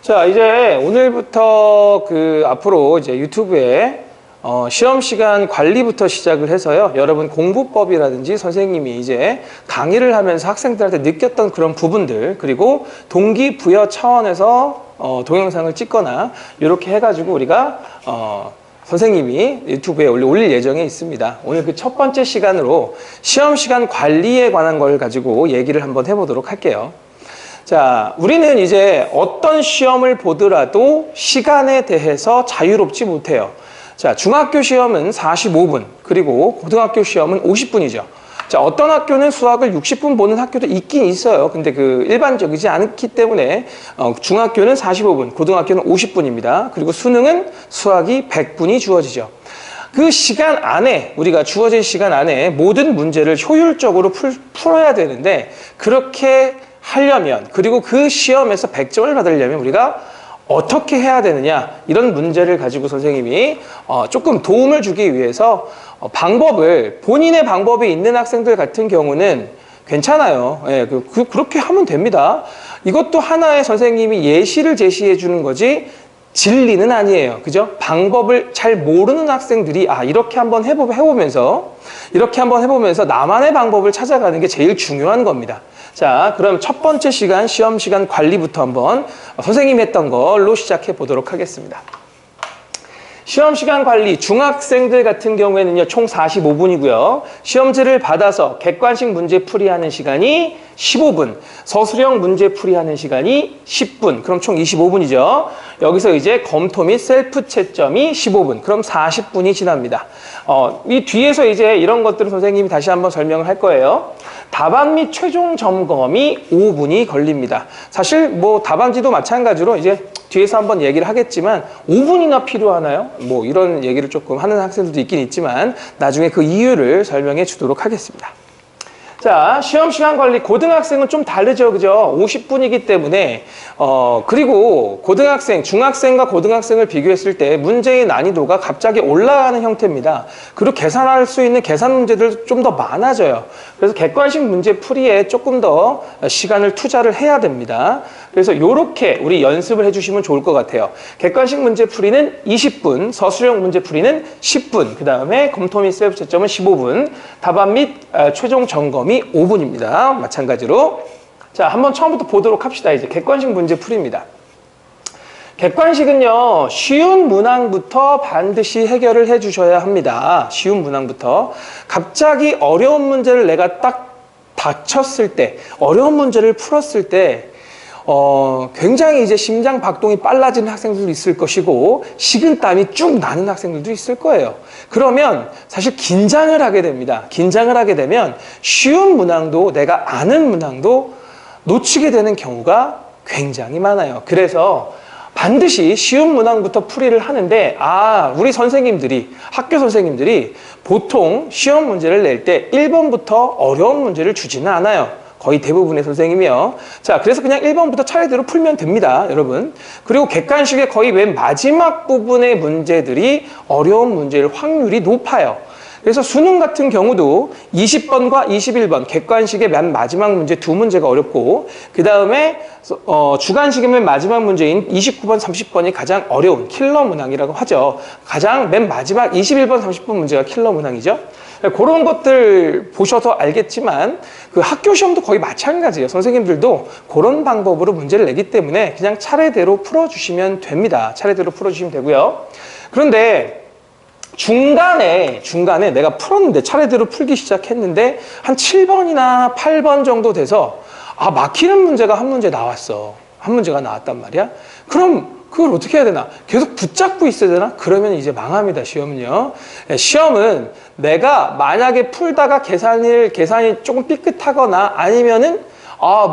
자, 이제 오늘부터 앞으로 이제 유튜브에 시험 시간 관리부터 시작을 해서요. 여러분 공부법이라든지 선생님이 이제 강의를 하면서 학생들한테 느꼈던 그런 부분들, 그리고 동기부여 차원에서 동영상을 찍거나 이렇게 해가지고 우리가 선생님이 유튜브에 올릴 예정에 있습니다. 오늘 그 첫 번째 시간으로 시험 시간 관리에 관한 걸 가지고 얘기를 한번 해보도록 할게요. 자, 우리는 이제 어떤 시험을 보더라도 시간에 대해서 자유롭지 못해요. 자, 중학교 시험은 45분, 그리고 고등학교 시험은 50분이죠. 자, 어떤 학교는 수학을 60분 보는 학교도 있긴 있어요. 근데 일반적이지 않기 때문에 중학교는 45분, 고등학교는 50분입니다. 그리고 수능은 수학이 100분이 주어지죠. 그 시간 안에, 우리가 주어진 시간 안에 모든 문제를 효율적으로 풀어야 되는데, 그렇게 하려면, 그리고 그 시험에서 100점을 받으려면 우리가 어떻게 해야 되느냐, 이런 문제를 가지고 선생님이 조금 도움을 주기 위해서 본인의 방법이 있는 학생들 같은 경우는 괜찮아요. 예, 그렇게 하면 됩니다. 이것도 하나의 선생님이 예시를 제시해 주는 거지 진리는 아니에요. 그죠? 방법을 잘 모르는 학생들이 이렇게 한번 해보면서 나만의 방법을 찾아가는 게 제일 중요한 겁니다. 자, 그럼 첫 번째 시간, 시험 시간 관리부터 한번 선생님이 했던 걸로 시작해 보도록 하겠습니다. 시험 시간 관리, 중학생들 같은 경우에는요, 총 45분이고요. 시험지를 받아서 객관식 문제 풀이하는 시간이 15분, 서술형 문제 풀이하는 시간이 10분, 그럼 총 25분이죠. 여기서 이제 검토 및 셀프 채점이 15분, 그럼 40분이 지납니다. 이 뒤에서 이제 이런 것들을 선생님이 다시 한번 설명을 할 거예요. 답안 및 최종 점검이 5분이 걸립니다. 사실 뭐 답안지도 마찬가지로 이제 뒤에서 한번 얘기를 하겠지만 5분이나 필요하나요? 뭐 이런 얘기를 조금 하는 학생들도 있긴 있지만 나중에 그 이유를 설명해 주도록 하겠습니다. 자, 시험 시간 관리, 고등학생은 좀 다르죠, 그죠? 50분이기 때문에 그리고 중학생과 고등학생을 비교했을 때 문제의 난이도가 갑자기 올라가는 형태입니다. 그리고 계산할 수 있는 계산 문제들도 좀 더 많아져요. 그래서 객관식 문제 풀이에 조금 더 시간을 투자를 해야 됩니다. 그래서 이렇게 우리 연습을 해주시면 좋을 것 같아요. 객관식 문제 풀이는 20분, 서술형 문제 풀이는 10분, 그 다음에 검토 및 셀프 채점은 15분, 답안 및 최종 점검이 5분입니다. 마찬가지로. 자, 한번 처음부터 보도록 합시다. 이제 객관식 문제 풀이입니다. 객관식은요, 쉬운 문항부터 반드시 해결을 해 주셔야 합니다. 쉬운 문항부터. 갑자기 어려운 문제를 내가 딱 닥쳤을 때, 어려운 문제를 풀었을 때, 굉장히 이제 심장 박동이 빨라지는 학생들도 있을 것이고, 식은땀이 쭉 나는 학생들도 있을 거예요. 그러면 사실 긴장을 하게 됩니다. 긴장을 하게 되면 쉬운 문항도, 내가 아는 문항도 놓치게 되는 경우가 굉장히 많아요. 그래서 반드시 쉬운 문항부터 풀이를 하는데, 우리 학교 선생님들이 보통 시험 문제를 낼 때 1번부터 어려운 문제를 주지는 않아요. 거의 대부분의 선생님이요. 자, 그래서 그냥 1번부터 차례대로 풀면 됩니다, 여러분. 그리고 객관식의 거의 맨 마지막 부분의 문제들이 어려운 문제일 확률이 높아요. 그래서 수능 같은 경우도 20번과 21번 객관식의 맨 마지막 문제 두 문제가 어렵고, 그 다음에 주관식의 맨 마지막 문제인 29번, 30번이 가장 어려운 킬러 문항이라고 하죠. 가장 맨 마지막 21번, 30번 문제가 킬러 문항이죠. 그런 것들 보셔서 알겠지만 그 학교 시험도 거의 마찬가지예요. 선생님들도 그런 방법으로 문제를 내기 때문에 그냥 차례대로 풀어주시면 됩니다. 차례대로 풀어주시면 되고요. 그런데 중간에 내가 풀었는데, 차례대로 풀기 시작했는데 한 7번이나 8번 정도 돼서 막히는 문제가 한 문제 나왔어. 한 문제가 나왔단 말이야. 그럼 그걸 어떻게 해야 되나? 계속 붙잡고 있어야 되나? 그러면 이제 망합니다, 시험은요. 시험은 내가 만약에 풀다가 계산이 조금 삐끗하거나 아니면은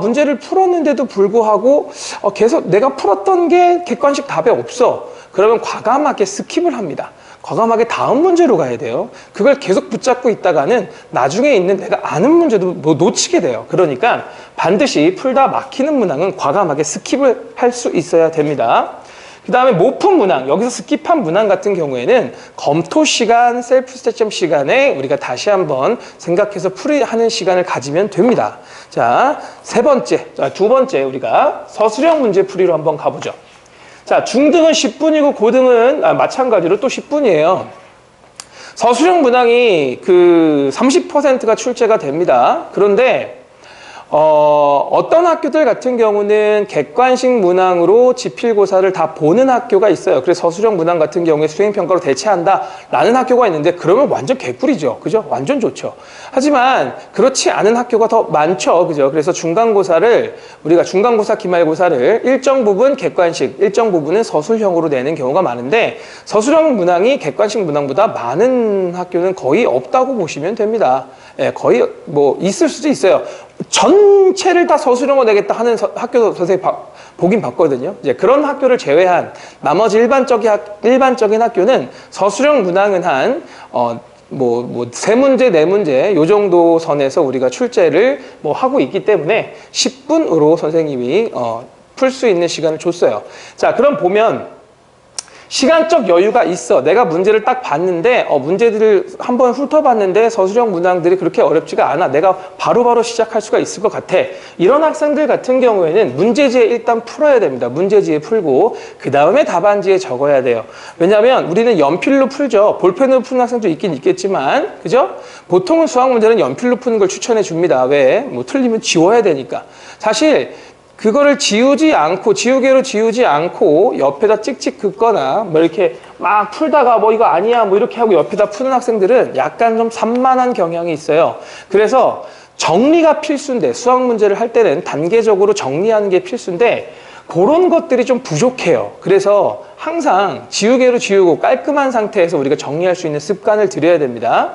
문제를 풀었는데도 불구하고 계속 내가 풀었던 게 객관식 답에 없어. 그러면 과감하게 스킵을 합니다. 과감하게 다음 문제로 가야 돼요. 그걸 계속 붙잡고 있다가는 나중에 있는 내가 아는 문제도 놓치게 돼요. 그러니까 반드시 풀다 막히는 문항은 과감하게 스킵을 할 수 있어야 됩니다. 그 다음에 못 푼 문항, 여기서 스킵한 문항 같은 경우에는 검토 시간, 셀프 채점 시간에 우리가 다시 한번 생각해서 풀이하는 시간을 가지면 됩니다. 자, 두 번째 우리가 서술형 문제 풀이로 한번 가보죠. 자, 중등은 10분이고 고등은 마찬가지로 또 10분이에요. 서술형 문항이 그 30%가 출제가 됩니다. 그런데 어떤 학교들 같은 경우는 객관식 문항으로 지필고사를 다 보는 학교가 있어요. 그래서 서술형 문항 같은 경우에 수행평가로 대체한다라는 학교가 있는데 그러면 완전 개꿀이죠. 그죠? 완전 좋죠. 하지만 그렇지 않은 학교가 더 많죠. 그죠? 그래서 중간고사를 우리가 중간고사, 기말고사를 일정 부분 객관식, 일정 부분은 서술형으로 내는 경우가 많은데 서술형 문항이 객관식 문항보다 많은 학교는 거의 없다고 보시면 됩니다. 예, 거의 뭐 있을 수도 있어요. 전체를 다 서술형으로 내겠다 하는 학교도 선생님이 보긴 봤거든요. 이제 그런 학교를 제외한 나머지 일반적인 학교는 서술형 문항은 한 세 문제, 네 문제 요 정도 선에서 우리가 출제를 뭐 하고 있기 때문에 10분으로 선생님이 풀 수 있는 시간을 줬어요. 자, 그럼 보면 시간적 여유가 있어. 내가 문제를 딱 봤는데 문제들을 한번 훑어봤는데 서술형 문항들이 그렇게 어렵지가 않아. 내가 바로바로 시작할 수가 있을 것 같아. 이런 학생들 같은 경우에는 문제지에 일단 풀어야 됩니다. 문제지에 풀고 그 다음에 답안지에 적어야 돼요. 왜냐하면 우리는 연필로 풀죠. 볼펜으로 푸는 학생도 있긴 있겠지만 그죠? 보통은 수학 문제는 연필로 푸는 걸 추천해 줍니다. 왜? 뭐 틀리면 지워야 되니까. 사실 그거를 지우개로 지우지 않고 옆에다 찍찍 긋거나 뭐 이렇게 막 풀다가 뭐 이거 아니야 뭐 이렇게 하고 옆에다 푸는 학생들은 약간 좀 산만한 경향이 있어요. 그래서 정리가 필수인데 수학 문제를 할 때는 단계적으로 정리하는 게 필수인데 그런 것들이 좀 부족해요. 그래서 항상 지우개로 지우고 깔끔한 상태에서 우리가 정리할 수 있는 습관을 들여야 됩니다.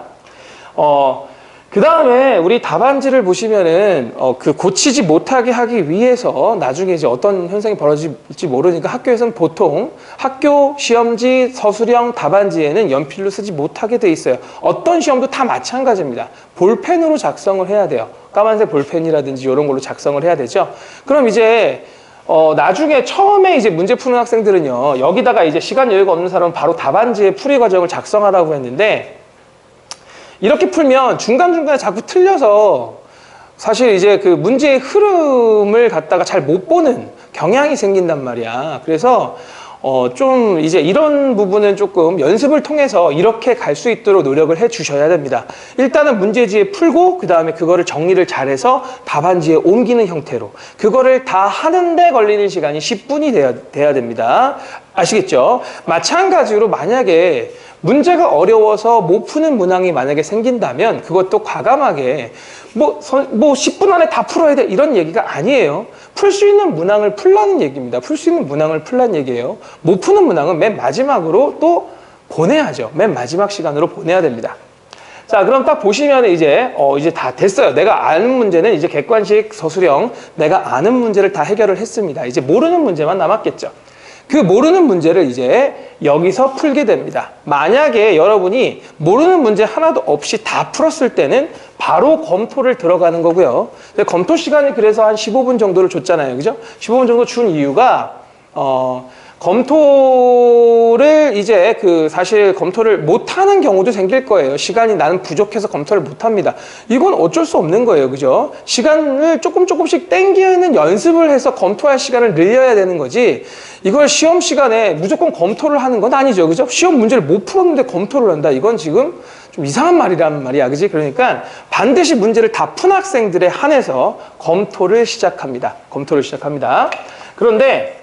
그 다음에 우리 답안지를 보시면은 그 고치지 못하게 하기 위해서 나중에 이제 어떤 현상이 벌어질지 모르니까 학교에서는 보통 학교 시험지 서술형 답안지에는 연필로 쓰지 못하게 돼 있어요. 어떤 시험도 다 마찬가지입니다. 볼펜으로 작성을 해야 돼요. 까만색 볼펜이라든지 이런 걸로 작성을 해야 되죠. 그럼 이제 나중에 처음에 이제 문제 푸는 학생들은요, 여기다가 이제 시간 여유가 없는 사람은 바로 답안지에 풀이 과정을 작성하라고 했는데 이렇게 풀면 중간중간에 자꾸 틀려서 사실 이제 그 문제의 흐름을 갖다가 잘 못 보는 경향이 생긴단 말이야. 그래서 좀 이제 이런 부분은 조금 연습을 통해서 이렇게 갈 수 있도록 노력을 해 주셔야 됩니다. 일단은 문제지에 풀고 그 다음에 그거를 정리를 잘해서 답안지에 옮기는 형태로 그거를 다 하는데 걸리는 시간이 10분이 돼야 됩니다. 아시겠죠? 마찬가지로 만약에 문제가 어려워서 못 푸는 문항이 만약에 생긴다면 그것도 과감하게 뭐 10분 안에 다 풀어야 돼 이런 얘기가 아니에요. 풀 수 있는 문항을 풀라는 얘기입니다. 풀 수 있는 문항을 풀라는 얘기예요. 못 푸는 문항은 맨 마지막으로 또 보내야죠. 맨 마지막 시간으로 보내야 됩니다. 자, 그럼 딱 보시면 이제 다 됐어요. 내가 아는 문제는 이제 객관식 서술형 내가 아는 문제를 다 해결을 했습니다. 이제 모르는 문제만 남았겠죠. 그 모르는 문제를 이제 여기서 풀게 됩니다. 만약에 여러분이 모르는 문제 하나도 없이 다 풀었을 때는 바로 검토를 들어가는 거고요. 검토 시간이 그래서 한 15분 정도를 줬잖아요. 그죠? 15분 정도 준 이유가 검토를 이제 사실 검토를 못하는 경우도 생길 거예요. 시간이 나는 부족해서 검토를 못합니다. 이건 어쩔 수 없는 거예요. 그죠? 시간을 조금씩 땡기는 연습을 해서 검토할 시간을 늘려야 되는 거지. 이걸 시험 시간에 무조건 검토를 하는 건 아니죠. 그죠? 시험 문제를 못 풀었는데 검토를 한다. 이건 지금 좀 이상한 말이란 말이야. 그지? 그러니까 반드시 문제를 다 푼 학생들에 한해서 검토를 시작합니다. 검토를 시작합니다. 그런데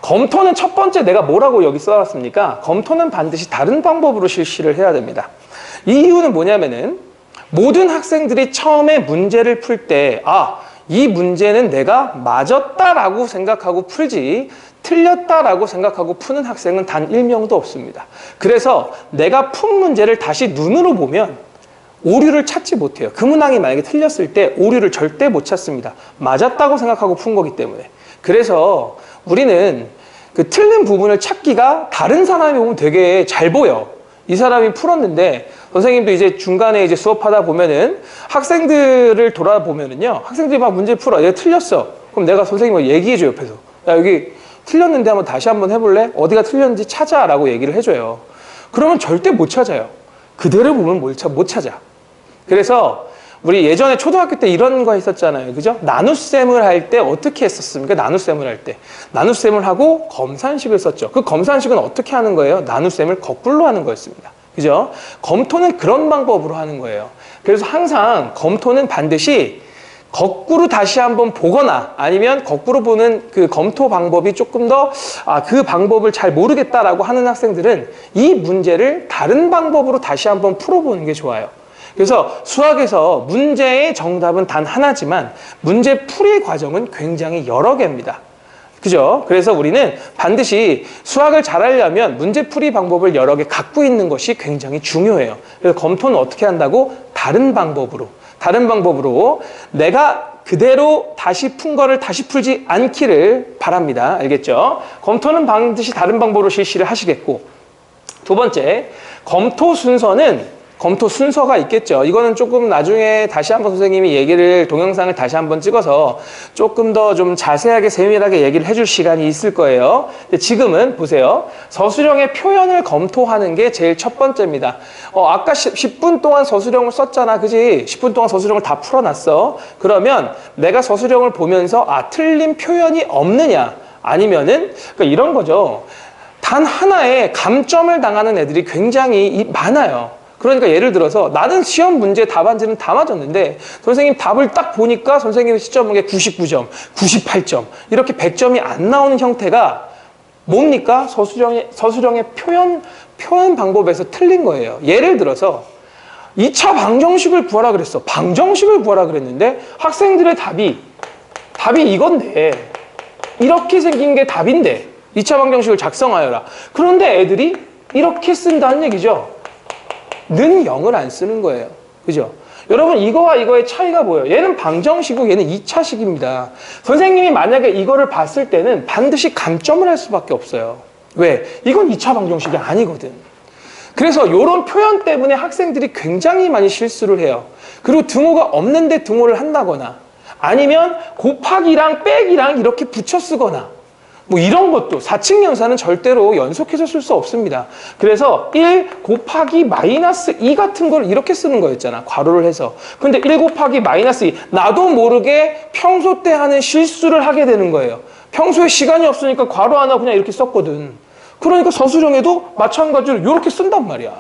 검토는 첫 번째 내가 뭐라고 여기 써놨습니까? 검토는 반드시 다른 방법으로 실시를 해야 됩니다. 이 이유는 뭐냐면은 모든 학생들이 처음에 문제를 풀 때 이 문제는 내가 맞았다라고 생각하고 풀지 틀렸다라고 생각하고 푸는 학생은 단 1명도 없습니다. 그래서 내가 푼 문제를 다시 눈으로 보면 오류를 찾지 못해요. 그 문항이 만약에 틀렸을 때 오류를 절대 못 찾습니다. 맞았다고 생각하고 푼 거기 때문에. 그래서 우리는 그 틀린 부분을 찾기가 다른 사람이 보면 되게 잘 보여. 이 사람이 풀었는데 선생님도 이제 중간에 이제 수업하다 보면은 학생들을 돌아보면은요. 학생들이 막 문제 풀어. 얘가 틀렸어. 그럼 내가 선생님한테 얘기해줘 옆에서. 야, 여기 틀렸는데 한번 다시 한번 해볼래? 어디가 틀렸는지 찾아라고 얘기를 해줘요. 그러면 절대 못 찾아요. 그대로 보면 못 찾아. 그래서 우리 예전에 초등학교 때 이런 거 있었잖아요. 그죠? 나눗셈을 할 때 어떻게 했었습니까? 나눗셈을 할 때. 나눗셈을 하고 검산식을 썼죠. 그 검산식은 어떻게 하는 거예요? 나눗셈을 거꾸로 하는 거였습니다. 그죠? 검토는 그런 방법으로 하는 거예요. 그래서 항상 검토는 반드시 거꾸로 다시 한번 보거나 아니면 거꾸로 보는 그 검토 방법이 조금 더 그 방법을 잘 모르겠다라고 하는 학생들은 이 문제를 다른 방법으로 다시 한번 풀어보는 게 좋아요. 그래서 수학에서 문제의 정답은 단 하나지만 문제 풀이 과정은 굉장히 여러 개입니다. 그죠? 그래서 우리는 반드시 수학을 잘하려면 문제풀이 방법을 여러 개 갖고 있는 것이 굉장히 중요해요. 그래서 검토는 어떻게 한다고? 다른 방법으로 내가 그대로 다시 푼 거를 다시 풀지 않기를 바랍니다. 알겠죠? 검토는 반드시 다른 방법으로 실시를 하시겠고, 두 번째, 검토 순서가 있겠죠. 이거는 조금 나중에 다시 한번 선생님이 동영상을 다시 한번 찍어서 조금 더 좀 자세하게 세밀하게 얘기를 해줄 시간이 있을 거예요. 근데 지금은 보세요. 서술형의 표현을 검토하는 게 제일 첫 번째입니다. 아까 10분 동안 서술형을 썼잖아. 그지? 10분 동안 서술형을 다 풀어놨어. 그러면 내가 서술형을 보면서 틀린 표현이 없느냐? 아니면은 그러니까 이런 거죠. 단 하나의 감점을 당하는 애들이 굉장히 많아요. 그러니까 예를 들어서 나는 시험 문제 답안지는 다 맞았는데 선생님 답을 딱 보니까 선생님의 시점은 99점, 98점 이렇게 100점이 안 나오는 형태가 뭡니까? 서술형의 표현 방법에서 틀린 거예요. 예를 들어서 2차 방정식을 구하라 그랬어. 방정식을 구하라 그랬는데 학생들의 답이 이건데 이렇게 생긴 게 답인데 2차 방정식을 작성하여라. 그런데 애들이 이렇게 쓴다는 얘기죠. 는 0을 안 쓰는 거예요. 그죠? 여러분 이거와 이거의 차이가 뭐예요? 얘는 방정식이고 얘는 2차식입니다. 선생님이 만약에 이거를 봤을 때는 반드시 감점을 할 수밖에 없어요. 왜? 이건 2차 방정식이 아니거든. 그래서 이런 표현 때문에 학생들이 굉장히 많이 실수를 해요. 그리고 등호가 없는데 등호를 한다거나 아니면 곱하기랑 빼기랑 이렇게 붙여 쓰거나 뭐 이런 것도 사칙 연산은 절대로 연속해서 쓸 수 없습니다. 그래서 1 곱하기 마이너스 2 같은 걸 이렇게 쓰는 거였잖아. 괄호를 해서. 근데 1 곱하기 마이너스 2 나도 모르게 평소 때 하는 실수를 하게 되는 거예요. 평소에 시간이 없으니까 괄호 하나 그냥 이렇게 썼거든. 그러니까 서술형에도 마찬가지로 이렇게 쓴단 말이야.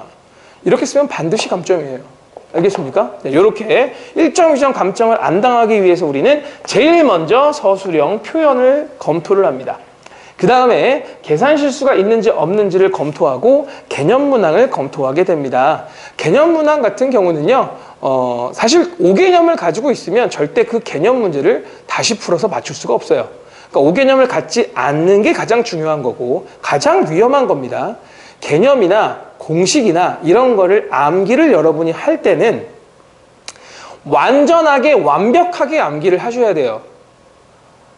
이렇게 쓰면 반드시 감점이에요. 알겠습니까? 네, 이렇게 1점, 2점 감점을 안 당하기 위해서 우리는 제일 먼저 서술형 표현을 검토를 합니다. 그 다음에 계산 실수가 있는지 없는지를 검토하고 개념 문항을 검토하게 됩니다. 개념 문항 같은 경우는요, 사실 5개념을 가지고 있으면 절대 그 개념 문제를 다시 풀어서 맞출 수가 없어요. 그러니까 5개념을 갖지 않는 게 가장 중요한 거고 가장 위험한 겁니다. 개념이나 공식이나 이런 거를 암기를 여러분이 할 때는 완전하게 완벽하게 암기를 하셔야 돼요.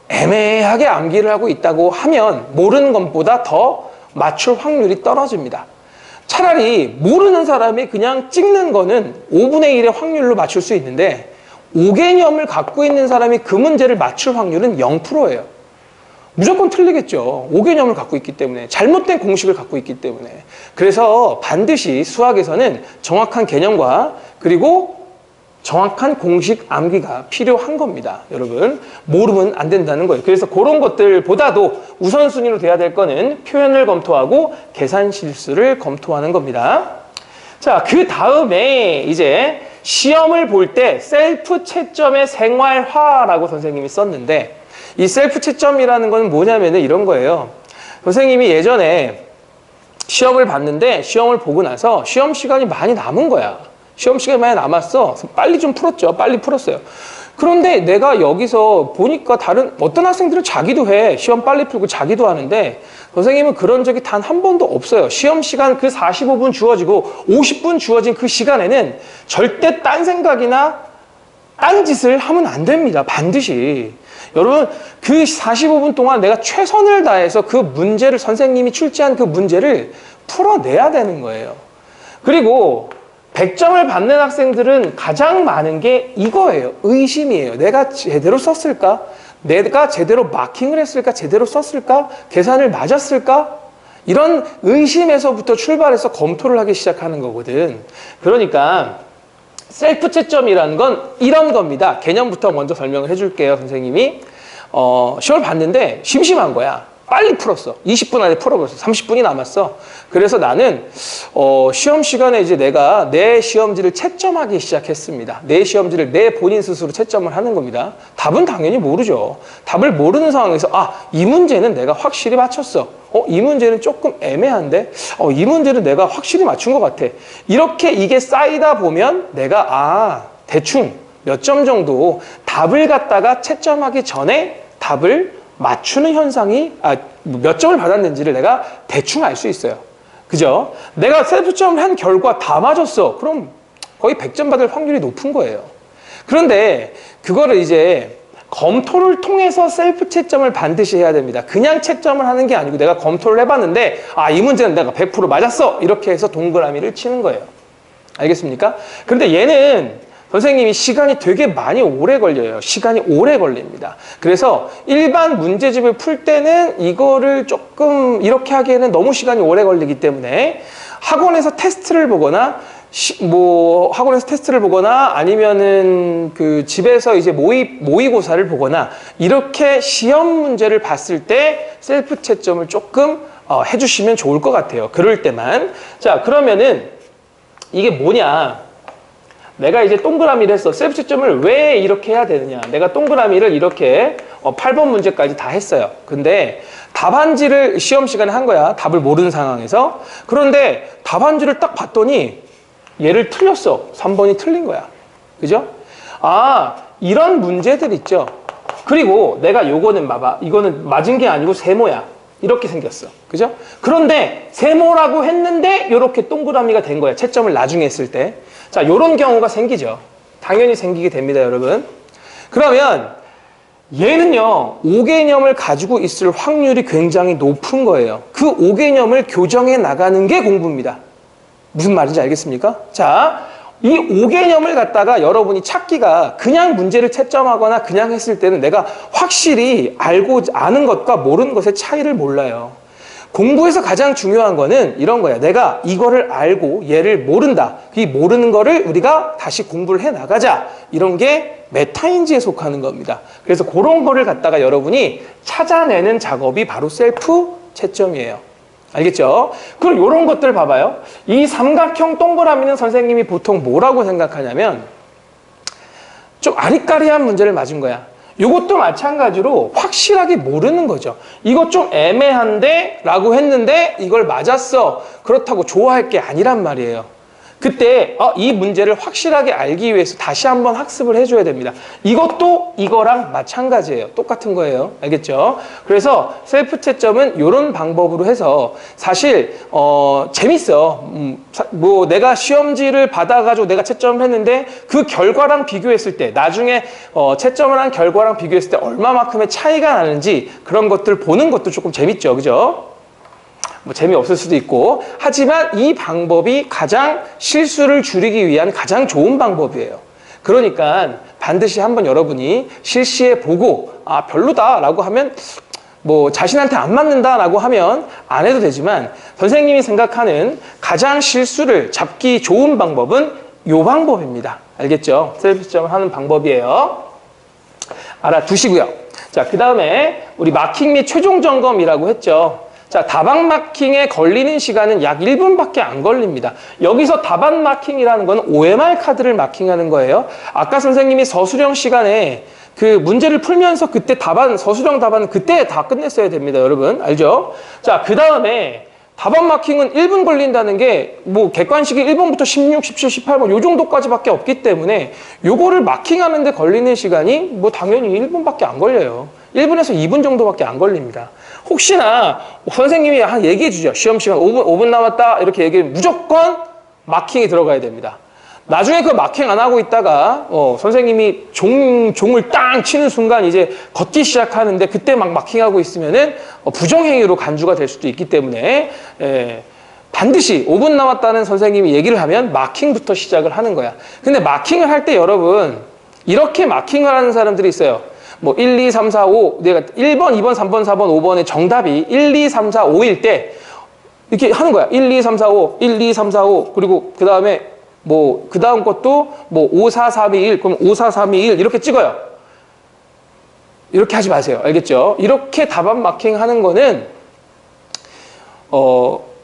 애매하게 암기를 하고 있다고 하면 모르는 것보다 더 맞출 확률이 떨어집니다. 차라리 모르는 사람이 그냥 찍는 거는 5분의 1의 확률로 맞출 수 있는데 5개념을 갖고 있는 사람이 그 문제를 맞출 확률은 0%예요. 무조건 틀리겠죠. 5개념을 갖고 있기 때문에 잘못된 공식을 갖고 있기 때문에. 그래서 반드시 수학에서는 정확한 개념과 그리고 정확한 공식 암기가 필요한 겁니다. 여러분 모르면 안 된다는 거예요. 그래서 그런 것들보다도 우선순위로 돼야 될 거는 표현을 검토하고 계산 실수를 검토하는 겁니다. 자, 그 다음에 이제 시험을 볼 때 셀프 채점의 생활화라고 선생님이 썼는데 이 셀프 채점이라는 건 뭐냐면 이런 거예요. 선생님이 예전에 시험을 봤는데 시험을 보고 나서 시험 시간이 많이 남은 거야. 시험 시간이 많이 남았어. 빨리 좀 풀었죠. 빨리 풀었어요. 그런데 내가 여기서 보니까 어떤 학생들은 자기도 해. 시험 빨리 풀고 자기도 하는데 선생님은 그런 적이 단 한 번도 없어요. 시험 시간 그 45분 주어지고 50분 주어진 그 시간에는 절대 딴 생각이나 딴 짓을 하면 안 됩니다. 반드시. 여러분 그 45분 동안 내가 최선을 다해서 그 문제를 선생님이 출제한 그 문제를 풀어내야 되는 거예요. 그리고 100점을 받는 학생들은 가장 많은 게 이거예요. 의심이에요. 내가 제대로 썼을까? 내가 제대로 마킹을 했을까? 제대로 썼을까? 계산을 맞았을까? 이런 의심에서부터 출발해서 검토를 하기 시작하는 거거든. 그러니까 셀프 채점이라는 건 이런 겁니다. 개념부터 먼저 설명을 해줄게요, 선생님이. 시험을 봤는데 심심한 거야. 빨리 풀었어. 20분 안에 풀어버렸어. 30분이 남았어. 그래서 나는 시험 시간에 이제 내가 내 시험지를 채점하기 시작했습니다. 내 시험지를 내 본인 스스로 채점을 하는 겁니다. 답은 당연히 모르죠. 답을 모르는 상황에서 이 문제는 내가 확실히 맞췄어. 이 문제는 조금 애매한데? 이 문제는 내가 확실히 맞춘 것 같아. 이렇게 이게 쌓이다 보면 내가 대충 몇 점 정도 답을 갖다가 채점하기 전에 답을 맞추는 현상이 몇 점을 받았는지를 내가 대충 알 수 있어요. 그죠? 내가 셀프점을 한 결과 다 맞았어. 그럼 거의 100점 받을 확률이 높은 거예요. 그런데 그거를 이제 검토를 통해서 셀프 채점을 반드시 해야 됩니다. 그냥 채점을 하는 게 아니고 내가 검토를 해봤는데 이 문제는 내가 100% 맞았어. 이렇게 해서 동그라미를 치는 거예요. 알겠습니까? 그런데 얘는 선생님이 시간이 되게 많이 오래 걸려요. 시간이 오래 걸립니다. 그래서 일반 문제집을 풀 때는 이거를 조금 이렇게 하기에는 너무 시간이 오래 걸리기 때문에 학원에서 테스트를 보거나 학원에서 테스트를 보거나 아니면은 그 집에서 이제 모의고사를 보거나 이렇게 시험 문제를 봤을 때 셀프 채점을 조금 해주시면 좋을 것 같아요. 그럴 때만. 자, 그러면은 이게 뭐냐? 내가 이제 동그라미를 했어. 셀프 채점을 왜 이렇게 해야 되느냐? 내가 동그라미를 이렇게 8번 문제까지 다 했어요. 근데 답안지를 시험 시간에 한 거야. 답을 모르는 상황에서. 그런데 답안지를 딱 봤더니 얘를 틀렸어. 3번이 틀린 거야. 그죠? 이런 문제들 있죠. 그리고 내가 요거는 봐봐. 이거는 맞은 게 아니고 세모야. 이렇게 생겼어. 그죠? 그런데 세모라고 했는데 이렇게 동그라미가 된 거야. 채점을 나중에 했을 때. 자, 요런 경우가 생기죠. 당연히 생기게 됩니다, 여러분. 그러면 얘는요, 5개념을 가지고 있을 확률이 굉장히 높은 거예요. 그 5개념을 교정해 나가는 게 공부입니다. 무슨 말인지 알겠습니까? 자, 이 5개념을 갖다가 여러분이 찾기가 그냥 문제를 채점하거나 그냥 했을 때는 내가 확실히 아는 것과 모르는 것의 차이를 몰라요. 공부에서 가장 중요한 거는 이런 거야. 내가 이거를 알고 얘를 모른다. 이 모르는 거를 우리가 다시 공부를 해 나가자. 이런 게 메타인지에 속하는 겁니다. 그래서 그런 거를 갖다가 여러분이 찾아내는 작업이 바로 셀프 채점이에요. 알겠죠? 그럼 이런 것들 봐봐요. 이 삼각형 동그라미는 선생님이 보통 뭐라고 생각하냐면 좀 아리까리한 문제를 맞은 거야. 이것도 마찬가지로 확실하게 모르는 거죠. 이거 좀 애매한데? 라고 했는데 이걸 맞았어. 그렇다고 좋아할 게 아니란 말이에요. 그때 이 문제를 확실하게 알기 위해서 다시 한번 학습을 해줘야 됩니다. 이것도 이거랑 마찬가지예요. 똑같은 거예요. 알겠죠? 그래서 셀프 채점은 이런 방법으로 해서 사실 재밌어. 뭐 내가 시험지를 받아가지고 내가 채점을 했는데 그 결과랑 비교했을 때 나중에 채점을 한 결과랑 비교했을 때 얼마만큼의 차이가 나는지 그런 것들 보는 것도 조금 재밌죠. 그죠? 뭐 재미없을 수도 있고 하지만 이 방법이 가장 실수를 줄이기 위한 가장 좋은 방법이에요. 그러니까 반드시 한번 여러분이 실시해 보고 별로다라고 하면 뭐 자신한테 안 맞는다라고 하면 안 해도 되지만 선생님이 생각하는 가장 실수를 잡기 좋은 방법은 이 방법입니다. 알겠죠? 셀프 채점을 하는 방법이에요. 알아두시고요. 자, 그 다음에 우리 마킹 및 최종 점검이라고 했죠. 자, 답안 마킹에 걸리는 시간은 약 1분밖에 안 걸립니다. 여기서 답안 마킹이라는 건 OMR 카드를 마킹하는 거예요. 아까 선생님이 서술형 시간에 그 문제를 풀면서 그때 서술형 답안은 그때 다 끝냈어야 됩니다. 여러분. 알죠? 자, 그 다음에 답안 마킹은 1분 걸린다는 게 뭐 객관식이 1번부터 16, 17, 18번 요 정도까지밖에 없기 때문에 요거를 마킹하는 데 걸리는 시간이 뭐 당연히 1분밖에 안 걸려요. 1분에서 2분 정도밖에 안 걸립니다. 혹시나 선생님이 얘기해 주죠. 시험 시간 5분 남았다 이렇게 얘기하면 무조건 마킹이 들어가야 됩니다. 나중에 그 마킹 안 하고 있다가 선생님이 종을 땅 치는 순간 이제 걷기 시작하는데 그때 막 마킹하고 있으면은 부정행위로 간주가 될 수도 있기 때문에 반드시 5분 남았다는 선생님이 얘기를 하면 마킹부터 시작을 하는 거야. 근데 마킹을 할 때 여러분 이렇게 마킹을 하는 사람들이 있어요. 뭐 1, 2, 3, 4, 5 내가 1번, 2번, 3번, 4번, 5번의 정답이 1, 2, 3, 4, 5일 때 이렇게 하는 거야. 1, 2, 3, 4, 5, 1, 2, 3, 4, 5 그리고 그 다음에 뭐 그 다음 것도 뭐 5, 4, 3, 2, 1 그럼 5, 4, 3, 2, 1 이렇게 찍어요. 이렇게 하지 마세요. 알겠죠? 이렇게 답안 마킹 하는 거는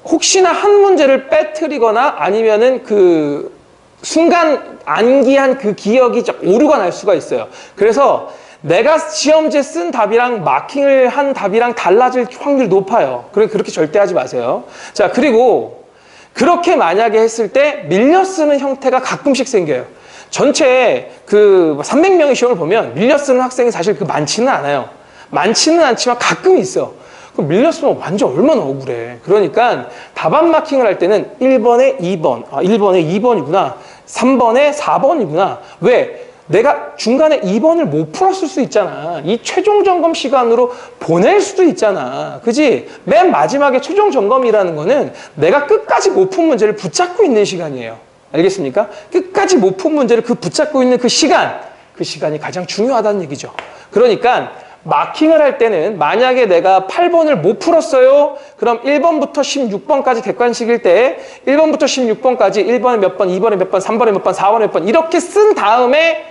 혹시나 한 문제를 빼뜨리거나 아니면은 그 순간 암기한 그 기억이 오류가 날 수가 있어요. 그래서 내가 시험지에 쓴 답이랑 마킹을 한 답이랑 달라질 확률이 높아요. 그렇게 절대 하지 마세요. 자, 그리고 그렇게 만약에 했을 때 밀려 쓰는 형태가 가끔씩 생겨요. 전체 그 300명의 시험을 보면 밀려 쓰는 학생이 사실 그 많지는 않아요. 많지는 않지만 가끔 있어. 그럼 밀려 쓰면 완전 얼마나 억울해. 그러니까 답안 마킹을 할 때는 1번에 2번, 1번에 2번이구나. 3번에 4번이구나. 왜? 내가 중간에 2번을 못 풀었을 수 있잖아. 이 최종 점검 시간으로 보낼 수도 있잖아. 그지? 맨 마지막에 최종 점검이라는 거는 내가 끝까지 못 푼 문제를 붙잡고 있는 시간이에요. 알겠습니까? 끝까지 못 푼 문제를 붙잡고 있는 그 시간이 가장 중요하다는 얘기죠. 그러니까 마킹을 할 때는 만약에 내가 8번을 못 풀었어요. 그럼 1번부터 16번까지 객관식일 때 1번부터 16번까지 1번에 몇 번, 2번에 몇 번, 3번에 몇 번, 4번에 몇 번 이렇게 쓴 다음에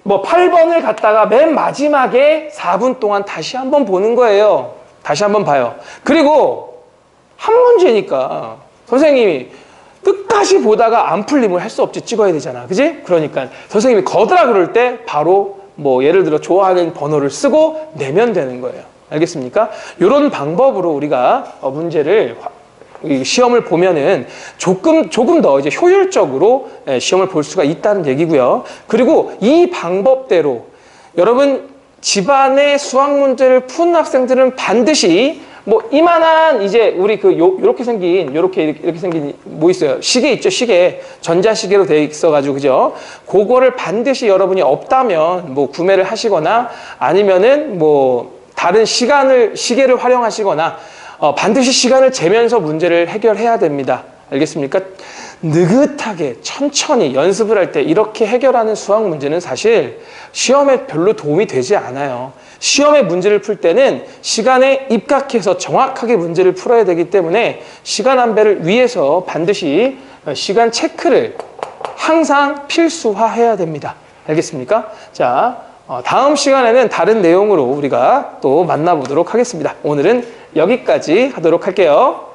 8번을 갖다가 맨 마지막에 4분 동안 다시 한번 보는 거예요. 다시 한번 봐요. 그리고 한 문제니까 선생님이 끝까지 보다가 안 풀리면 할 수 없지. 찍어야 되잖아. 그지? 그러니까 선생님이 거드라 그럴 때 바로 뭐 예를 들어 좋아하는 번호를 쓰고 내면 되는 거예요. 알겠습니까? 이런 방법으로 우리가 문제를 시험을 보면은 조금 더 이제 효율적으로 시험을 볼 수가 있다는 얘기고요. 그리고 이 방법대로 여러분 집안의 수학 문제를 푼 학생들은 반드시 뭐 이만한 이제 우리 요렇게 생긴 뭐 있어요? 시계 있죠? 시계. 전자시계로 되어 있어 가지고 그죠? 그거를 반드시 여러분이 없다면 뭐 구매를 하시거나 아니면은 뭐 다른 시계를 활용하시거나 반드시 시간을 재면서 문제를 해결해야 됩니다. 알겠습니까? 느긋하게 천천히 연습을 할 때 이렇게 해결하는 수학 문제는 사실 시험에 별로 도움이 되지 않아요. 시험의 문제를 풀 때는 시간에 입각해서 정확하게 문제를 풀어야 되기 때문에 시간 안배를 위해서 반드시 시간 체크를 항상 필수화해야 됩니다. 알겠습니까? 자, 다음 시간에는 다른 내용으로 우리가 또 만나보도록 하겠습니다. 오늘은 여기까지 하도록 할게요.